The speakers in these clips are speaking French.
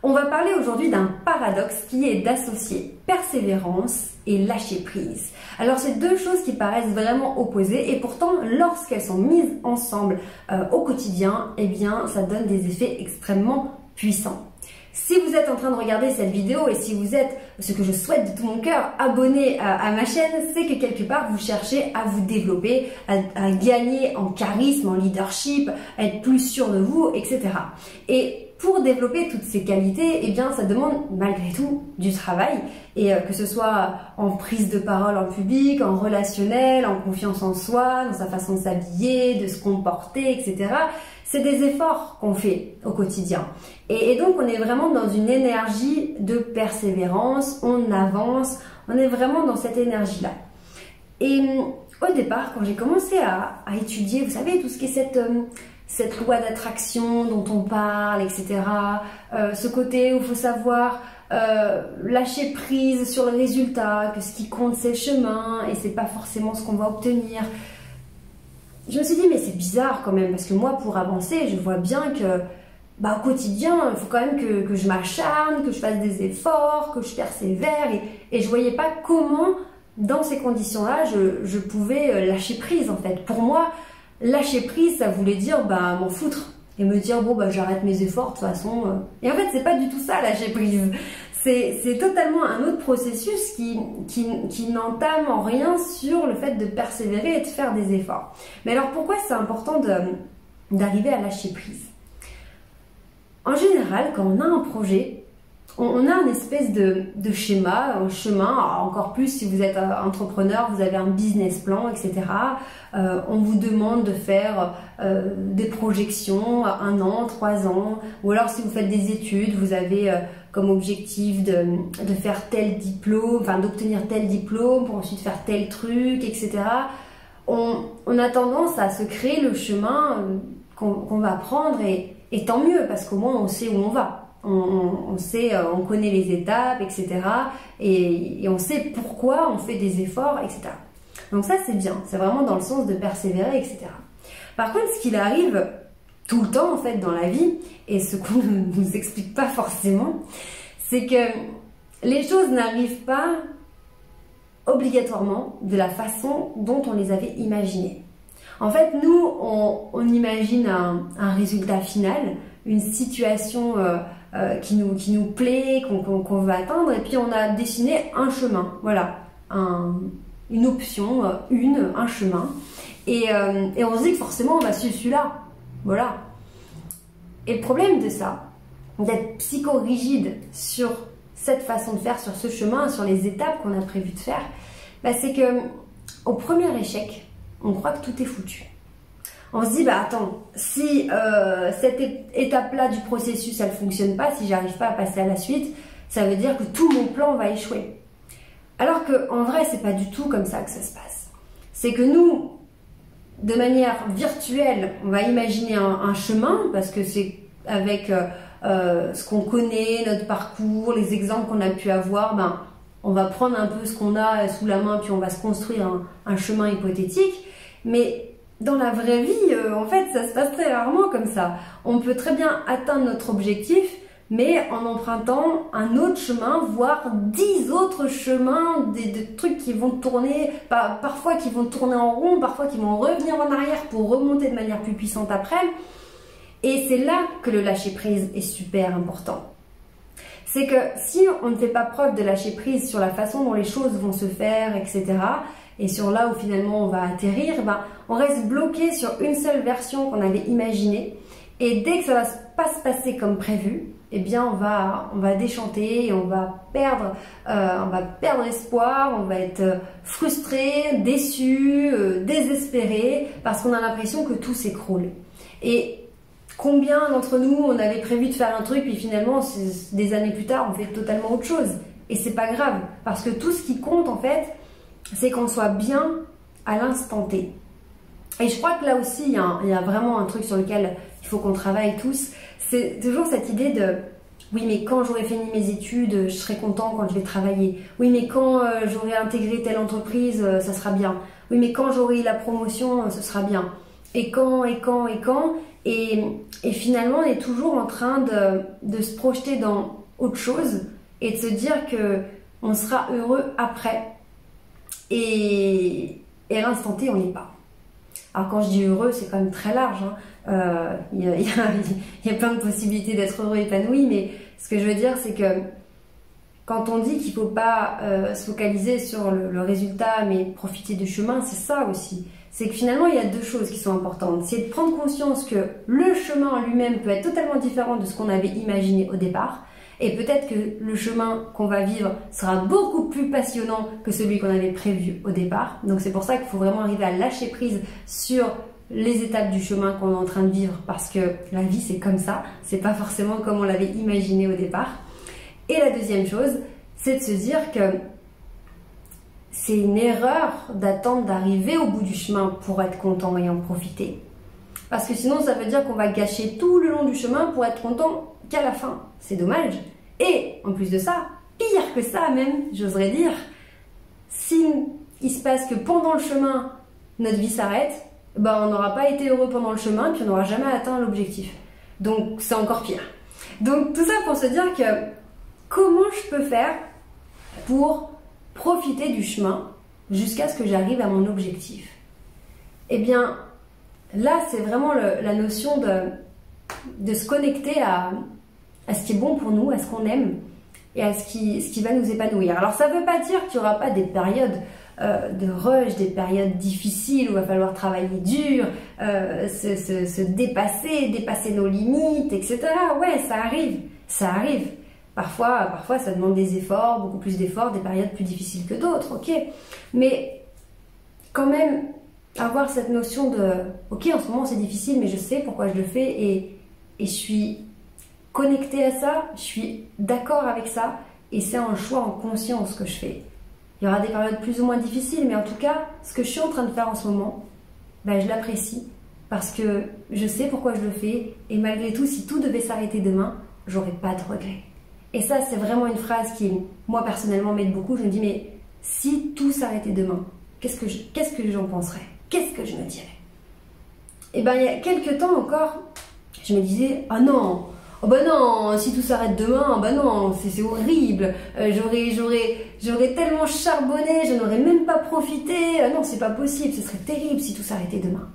On va parler aujourd'hui d'un paradoxe qui est d'associer persévérance et lâcher prise. Alors c'est deux choses qui paraissent vraiment opposées et pourtant lorsqu'elles sont mises ensemble au quotidien, eh bien ça donne des effets extrêmement puissants. Si vous êtes en train de regarder cette vidéo et si vous êtes, ce que je souhaite de tout mon cœur, abonné à ma chaîne, c'est que quelque part vous cherchez à vous développer, à gagner en charisme, en leadership, à être plus sûr de vous, etc. Et pour développer toutes ces qualités, eh bien, ça demande malgré tout du travail, et que ce soit en prise de parole en public, en relationnel, en confiance en soi, dans sa façon de s'habiller, de se comporter, etc. C'est des efforts qu'on fait au quotidien. Et donc, on est vraiment dans une énergie de persévérance, on avance, on est vraiment dans cette énergie-là. Et au départ, quand j'ai commencé à étudier, vous savez, tout ce qui est cette loi d'attraction dont on parle, etc. Ce côté où il faut savoir lâcher prise sur le résultat, que ce qui compte c'est le chemin et c'est pas forcément ce qu'on va obtenir. Je me suis dit mais c'est bizarre quand même parce que moi pour avancer je vois bien que au quotidien il faut quand même que je m'acharne, que je fasse des efforts, que je persévère et je voyais pas comment dans ces conditions-là je pouvais lâcher prise en fait. Pour moi lâcher prise, ça voulait dire m'en foutre et me dire bon j'arrête mes efforts de toute façon. Et en fait c'est pas du tout ça lâcher prise. C'est totalement un autre processus qui n'entame en rien sur le fait de persévérer et de faire des efforts. Mais alors pourquoi c'est important d'arriver à lâcher prise? En général, quand on a un projet, on a une espèce de schéma, un chemin, encore plus si vous êtes entrepreneur, vous avez un business plan, etc. On vous demande de faire des projections à 1 an, 3 ans, ou alors si vous faites des études, vous avez comme objectif de faire tel diplôme, enfin d'obtenir tel diplôme pour ensuite faire tel truc, etc. On a tendance à se créer le chemin qu'on va prendre et tant mieux parce qu'au moins on sait où on va. On sait, on connaît les étapes, etc. Et on sait pourquoi on fait des efforts, etc. Donc ça c'est bien, c'est vraiment dans le sens de persévérer, etc. Par contre, ce qu'il arrive tout le temps en fait dans la vie, et ce qu'on ne nous explique pas forcément, c'est que les choses n'arrivent pas obligatoirement de la façon dont on les avait imaginées. En fait, nous, on imagine un résultat final, une situation qui nous plaît, qu'on veut atteindre, et puis on a dessiné un chemin, voilà, une option, un chemin, et on se dit que forcément on va suivre celui-là, voilà. Et le problème de ça, d'être psycho-rigide sur cette façon de faire, sur ce chemin, sur les étapes qu'on a prévu de faire, c'est que au premier échec, on croit que tout est foutu. On se dit, attends, si cette étape-là du processus, elle ne fonctionne pas, si j'arrive pas à passer à la suite, ça veut dire que tout mon plan va échouer. Alors qu'en vrai, c'est pas du tout comme ça que ça se passe. C'est que nous, de manière virtuelle, on va imaginer un chemin, parce que c'est avec ce qu'on connaît, notre parcours, les exemples qu'on a pu avoir, on va prendre un peu ce qu'on a sous la main, puis on va se construire un chemin hypothétique. Mais dans la vraie vie, en fait, ça se passe très rarement comme ça. On peut très bien atteindre notre objectif, mais en empruntant un autre chemin, voire 10 autres chemins, des trucs qui vont tourner, parfois qui vont tourner en rond, parfois qui vont revenir en arrière pour remonter de manière plus puissante après. Et c'est là que le lâcher prise est super important. C'est que si on ne fait pas preuve de lâcher prise sur la façon dont les choses vont se faire, etc., et sur là où finalement on va atterrir, on reste bloqué sur une seule version qu'on avait imaginée. Et dès que ça va pas se passer comme prévu, eh bien on va déchanter et on va perdre espoir, on va être frustré, déçu, désespéré, parce qu'on a l'impression que tout s'écroule. Et combien d'entre nous on avait prévu de faire un truc, puis finalement des années plus tard on fait totalement autre chose. Et c'est pas grave, parce que tout ce qui compte en fait, c'est qu'on soit bien à l'instant T. Et je crois que là aussi, il y a vraiment un truc sur lequel il faut qu'on travaille tous. C'est toujours cette idée de « oui, mais quand j'aurai fini mes études, je serai content quand je vais travailler. Oui, mais quand j'aurai intégré telle entreprise, ça sera bien. Oui, mais quand j'aurai eu la promotion, ce sera bien. » et quand, et finalement on est toujours en train de se projeter dans autre chose et de se dire que on sera heureux après, et à l'instant T on n'est pas. Alors quand je dis heureux, c'est quand même très large, hein. Il y a plein de possibilités d'être heureux, épanoui, mais ce que je veux dire, c'est que quand on dit qu'il ne faut pas se focaliser sur le résultat, mais profiter du chemin, c'est ça aussi. C'est que finalement, il y a deux choses qui sont importantes. C'est de prendre conscience que le chemin en lui-même peut être totalement différent de ce qu'on avait imaginé au départ. Et peut-être que le chemin qu'on va vivre sera beaucoup plus passionnant que celui qu'on avait prévu au départ. Donc c'est pour ça qu'il faut vraiment arriver à lâcher prise sur les étapes du chemin qu'on est en train de vivre, parce que la vie c'est comme ça, c'est pas forcément comme on l'avait imaginé au départ. Et la deuxième chose, c'est de se dire que c'est une erreur d'attendre d'arriver au bout du chemin pour être content et en profiter. Parce que sinon ça veut dire qu'on va gâcher tout le long du chemin pour être content qu'à la fin. C'est dommage. Et en plus de ça, pire que ça même, j'oserais dire, s'il se passe que pendant le chemin, notre vie s'arrête, ben on n'aura pas été heureux pendant le chemin, puis on n'aura jamais atteint l'objectif. Donc c'est encore pire. Donc tout ça pour se dire que comment je peux faire pour profiter du chemin jusqu'à ce que j'arrive à mon objectif? Eh bien, là, c'est vraiment la notion de se connecter à ce qui est bon pour nous, à ce qu'on aime et à ce qui va nous épanouir. Alors, ça ne veut pas dire qu'il n'y aura pas des périodes de rush, des périodes difficiles où il va falloir travailler dur, se dépasser nos limites, etc. Ouais, ça arrive. Parfois, ça demande des efforts, beaucoup plus d'efforts, des périodes plus difficiles que d'autres, ok. Mais quand même, avoir cette notion de ok, en ce moment c'est difficile, mais je sais pourquoi je le fais et je suis connectée à ça, je suis d'accord avec ça, et c'est un choix en conscience que je fais. Il y aura des périodes plus ou moins difficiles, mais en tout cas, ce que je suis en train de faire en ce moment, ben, je l'apprécie parce que je sais pourquoi je le fais, et malgré tout, si tout devait s'arrêter demain, j'aurais pas de regrets. Et ça, c'est vraiment une phrase qui, moi personnellement, m'aide beaucoup. Je me dis, mais si tout s'arrêtait demain, qu'est-ce que j'en penserais? Qu'est-ce que je me dirais? Et ben, il y a quelques temps encore, je me disais, ah non, oh ben non, si tout s'arrête demain, ben non, c'est horrible, j'aurais tellement charbonné, je n'aurais même pas profité, non, c'est pas possible, ce serait terrible si tout s'arrêtait demain.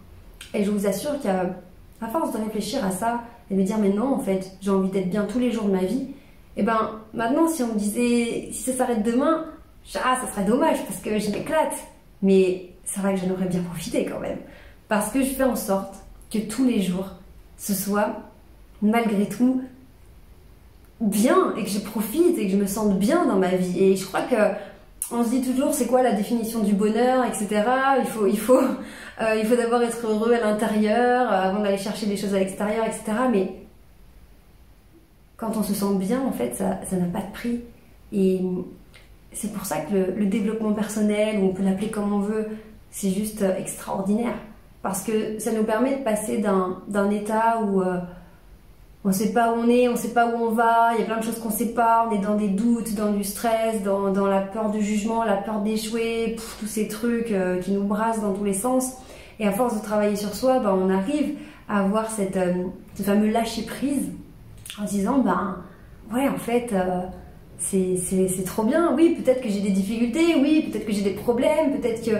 Et je vous assure qu'à force de réfléchir à ça et de me dire, mais non, en fait, j'ai envie d'être bien tous les jours de ma vie, et ben maintenant, si on me disait, si ça s'arrête demain, ça serait dommage parce que je m'éclate, mais c'est vrai que j'en aurais bien profité quand même, parce que je fais en sorte que tous les jours, ce soit malgré tout bien, et que je profite et que je me sente bien dans ma vie. Et je crois que on se dit toujours c'est quoi la définition du bonheur, etc. Il faut d'abord être heureux à l'intérieur avant d'aller chercher des choses à l'extérieur, etc. Mais quand on se sent bien, en fait, ça n'a pas de prix. Et c'est pour ça que le développement personnel, ou on peut l'appeler comme on veut, c'est juste extraordinaire. Parce que ça nous permet de passer d'un état où on ne sait pas où on est, on ne sait pas où on va, il y a plein de choses qu'on ne sait pas, on est dans des doutes, dans du stress, dans la peur du jugement, la peur d'échouer, tous ces trucs qui nous brassent dans tous les sens. Et à force de travailler sur soi, ben, on arrive à avoir ce fameux lâcher prise en se disant, ben ouais, en fait, c'est trop bien. Oui, peut-être que j'ai des difficultés, oui, peut-être que j'ai des problèmes, peut-être que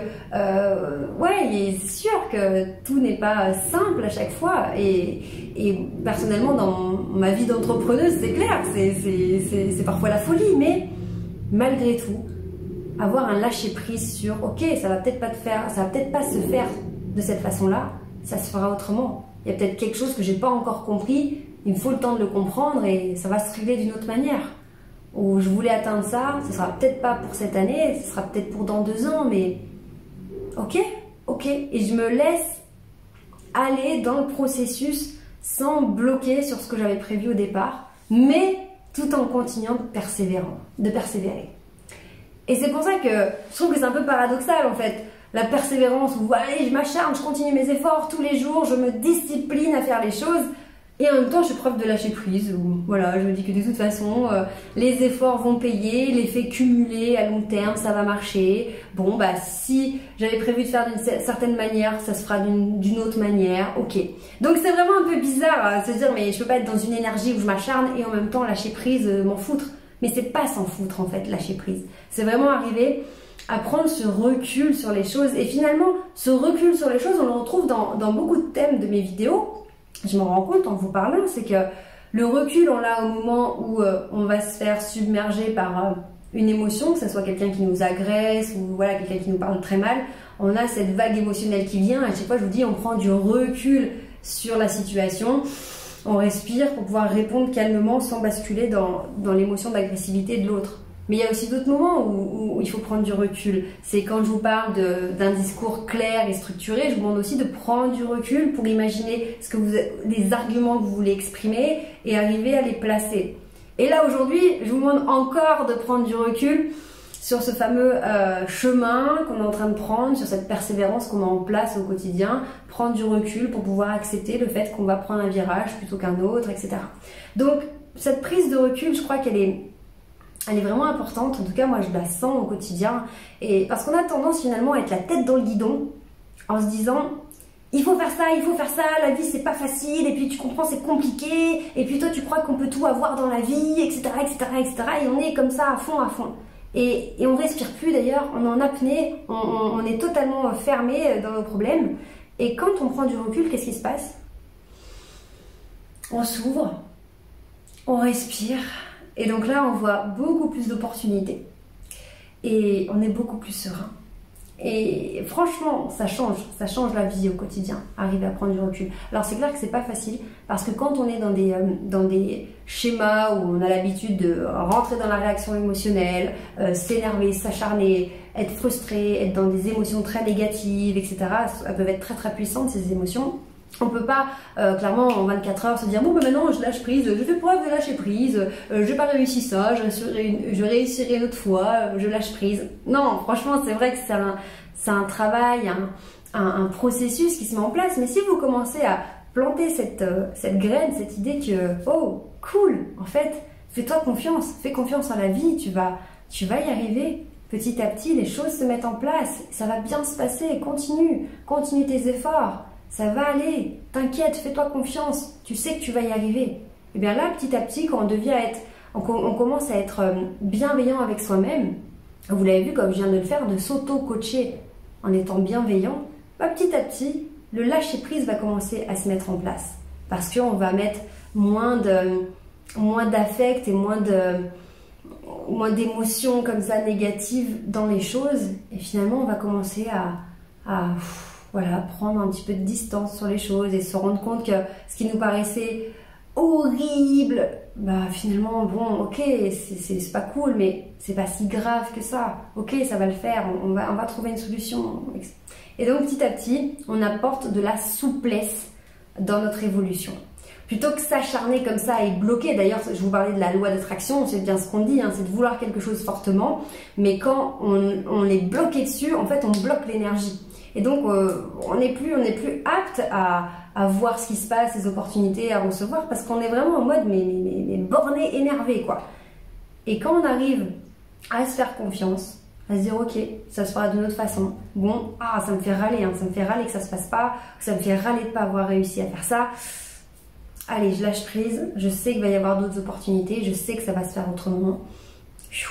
ouais, c'est sûr que tout n'est pas simple à chaque fois, et personnellement dans ma vie d'entrepreneuse, c'est clair, c'est parfois la folie, mais malgré tout, avoir un lâcher prise sur ok, ça va peut-être pas se faire de cette façon-là, ça se fera autrement. Il y a peut-être quelque chose que j'ai pas encore compris, il me faut le temps de le comprendre et ça va se régler d'une autre manière. Ou je voulais atteindre ça, ce sera peut-être pas pour cette année, ce sera peut-être pour dans 2 ans, mais ok, et je me laisse aller dans le processus sans bloquer sur ce que j'avais prévu au départ, mais tout en continuant de persévérer. Et c'est pour ça que je trouve que c'est un peu paradoxal en fait, la persévérance où allez, je m'acharne, je continue mes efforts tous les jours, je me discipline à faire les choses, Et en même temps, je fais preuve de lâcher prise. Voilà, je me dis que de toute façon, les efforts vont payer, l'effet cumulé à long terme, ça va marcher. Bon, bah si j'avais prévu de faire d'une certaine manière, ça se fera d'une autre manière. Ok. Donc c'est vraiment un peu bizarre de se dire, mais je peux pas être dans une énergie où je m'acharne et en même temps lâcher prise, m'en foutre. Mais c'est pas s'en foutre en fait, lâcher prise. C'est vraiment arriver à prendre ce recul sur les choses. Et finalement, ce recul sur les choses, on le retrouve dans beaucoup de thèmes de mes vidéos. Je m'en rends compte en vous parlant, c'est que le recul, on l'a au moment où on va se faire submerger par une émotion, que ce soit quelqu'un qui nous agresse ou voilà, quelqu'un qui nous parle très mal. On a cette vague émotionnelle qui vient. À chaque fois, je vous dis, on prend du recul sur la situation. On respire pour pouvoir répondre calmement sans basculer dans l'émotion d'agressivité de l'autre. Mais il y a aussi d'autres moments où il faut prendre du recul. C'est quand je vous parle d'un discours clair et structuré, je vous demande aussi de prendre du recul pour imaginer les arguments que vous voulez exprimer et arriver à les placer. Et là aujourd'hui, je vous demande encore de prendre du recul sur ce fameux chemin qu'on est en train de prendre, sur cette persévérance qu'on met en place au quotidien, prendre du recul pour pouvoir accepter le fait qu'on va prendre un virage plutôt qu'un autre, etc. Donc cette prise de recul, je crois qu'elle est vraiment importante. En tout cas, moi je la sens au quotidien, et parce qu'on a tendance finalement à être la tête dans le guidon en se disant il faut faire ça, la vie c'est pas facile, et puis tu comprends c'est compliqué, et puis toi tu crois qu'on peut tout avoir dans la vie, etc., et on est comme ça à fond. Et on respire plus d'ailleurs, on est en apnée, on est totalement fermé dans nos problèmes. Et quand on prend du recul, qu'est-ce qui se passe? On s'ouvre, on respire, et donc là on voit beaucoup plus d'opportunités. Et on est beaucoup plus serein. Et franchement, ça change la vie au quotidien, arriver à prendre du recul. Alors c'est clair que c'est pas facile, parce que quand on est dans des schémas où on a l'habitude de rentrer dans la réaction émotionnelle, s'énerver, s'acharner, être frustré, être dans des émotions très négatives, etc. Elles peuvent être très très puissantes ces émotions. On peut pas clairement en 24 heures se dire bon ben maintenant je lâche prise, je fais preuve de lâcher prise, j'ai pas réussi ça, je réussirai une autre fois, je lâche prise. Non, franchement c'est vrai que c'est un travail, un processus qui se met en place. Mais si vous commencez à planter cette graine, cette idée que oh cool, en fait fais-toi confiance, fais confiance en la vie, tu vas y arriver. Petit à petit les choses se mettent en place, ça va bien se passer, continue tes efforts. Ça va aller, t'inquiète, fais-toi confiance, tu sais que tu vas y arriver. Et bien là, petit à petit, quand on commence à être bienveillant avec soi-même, vous l'avez vu comme je viens de le faire, de s'auto-coacher en étant bienveillant, bah, petit à petit, le lâcher-prise va commencer à se mettre en place. Parce qu'on va mettre moins d'affect et moins d'émotions comme ça négatives dans les choses. Et finalement, on va commencer à voilà, prendre un petit peu de distance sur les choses et se rendre compte que ce qui nous paraissait horrible, bah finalement, bon, ok, c'est pas cool, mais c'est pas si grave que ça. Ok, ça va le faire, on va trouver une solution. Et donc, petit à petit, on apporte de la souplesse dans notre évolution. Plutôt que s'acharner comme ça et bloquer, d'ailleurs, je vous parlais de la loi d'attraction, c'est bien ce qu'on dit, hein, c'est de vouloir quelque chose fortement, mais quand on est bloqué dessus, en fait, on bloque l'énergie. Et donc, on n'est plus apte à voir ce qui se passe, les opportunités, à recevoir, parce qu'on est vraiment en mode mais borné, énervé, quoi. Et quand on arrive à se faire confiance, à se dire ok, ça se fera d'une autre façon. Bon, ça me fait râler, hein, ça me fait râler que ça se passe pas, ça me fait râler de pas avoir réussi à faire ça. Allez, je lâche prise, je sais qu'il va y avoir d'autres opportunités, je sais que ça va se faire autrement. Je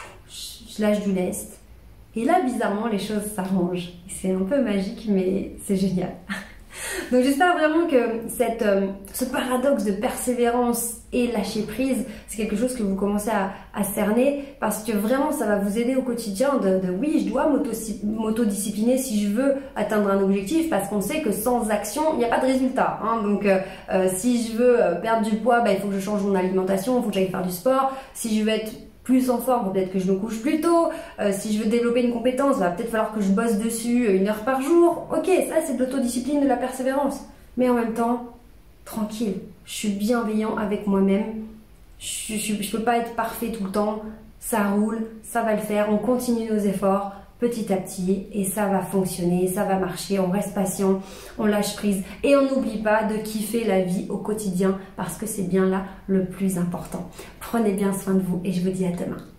lâche du lest. Et là, bizarrement, les choses s'arrangent. C'est un peu magique, mais c'est génial. Donc j'espère vraiment que ce paradoxe de persévérance et lâcher prise, c'est quelque chose que vous commencez à cerner, parce que vraiment ça va vous aider au quotidien oui, je dois m'autodiscipliner si je veux atteindre un objectif, parce qu'on sait que sans action, il n'y a pas de résultat. Hein. Donc si je veux perdre du poids, il faut que je change mon alimentation, il faut que j'aille faire du sport. Si je veux être plus en forme, peut-être que je me couche plus tôt. Si je veux développer une compétence, va peut-être falloir que je bosse dessus 1 heure par jour. Ok, ça c'est de l'autodiscipline, de la persévérance. Mais en même temps, tranquille, je suis bienveillant avec moi-même. Je peux pas être parfait tout le temps. Ça roule, ça va le faire, on continue nos efforts. petit à petit et ça va fonctionner, ça va marcher, on reste patient, on lâche prise et on n'oublie pas de kiffer la vie au quotidien parce que c'est bien là le plus important. Prenez bien soin de vous et je vous dis à demain.